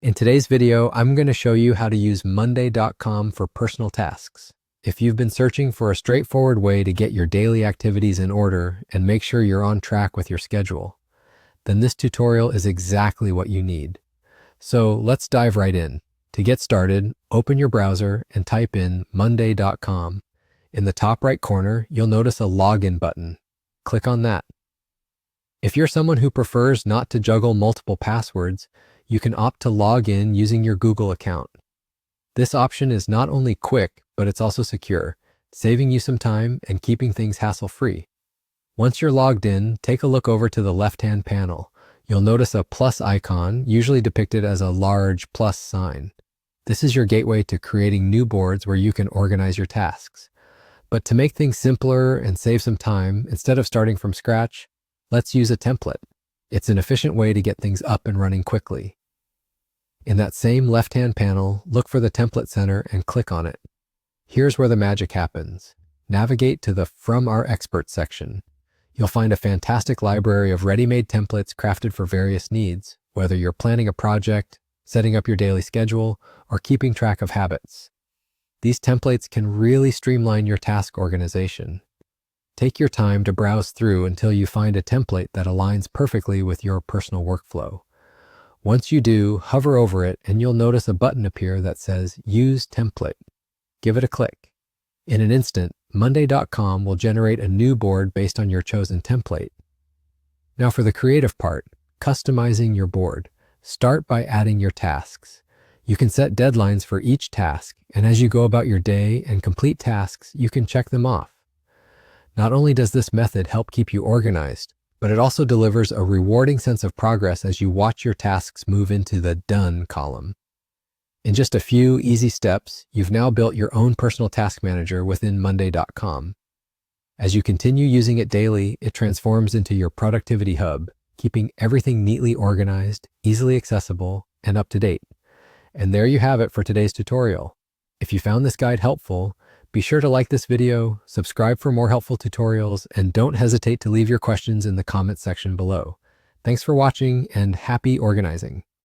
In today's video, I'm going to show you how to use Monday.com for personal tasks. If you've been searching for a straightforward way to get your daily activities in order and make sure you're on track with your schedule, then this tutorial is exactly what you need. So let's dive right in. To get started, open your browser and type in Monday.com. In the top right corner, you'll notice a login button. Click on that. If you're someone who prefers not to juggle multiple passwords, you can opt to log in using your Google account. This option is not only quick, but it's also secure, saving you some time and keeping things hassle-free. Once you're logged in, take a look over to the left-hand panel. You'll notice a plus icon, usually depicted as a large plus sign. This is your gateway to creating new boards where you can organize your tasks. But to make things simpler and save some time, instead of starting from scratch, let's use a template. It's an efficient way to get things up and running quickly. In that same left-hand panel, look for the Template Center and click on it. Here's where the magic happens. Navigate to the From Our Experts section. You'll find a fantastic library of ready-made templates crafted for various needs, whether you're planning a project, setting up your daily schedule, or keeping track of habits. These templates can really streamline your task organization. Take your time to browse through until you find a template that aligns perfectly with your personal workflow. Once you do, hover over it and you'll notice a button appear that says Use Template. Give it a click. In an instant, Monday.com will generate a new board based on your chosen template. Now for the creative part, customizing your board. Start by adding your tasks. You can set deadlines for each task, and as you go about your day and complete tasks, you can check them off. Not only does this method help keep you organized, but it also delivers a rewarding sense of progress as you watch your tasks move into the Done column. In just a few easy steps, you've now built your own personal task manager within Monday.com. As you continue using it daily, it transforms into your productivity hub, keeping everything neatly organized, easily accessible, and up to date. And there you have it for today's tutorial. If you found this guide helpful, be sure to like this video, subscribe for more helpful tutorials, and don't hesitate to leave your questions in the comment section below. Thanks for watching and happy organizing.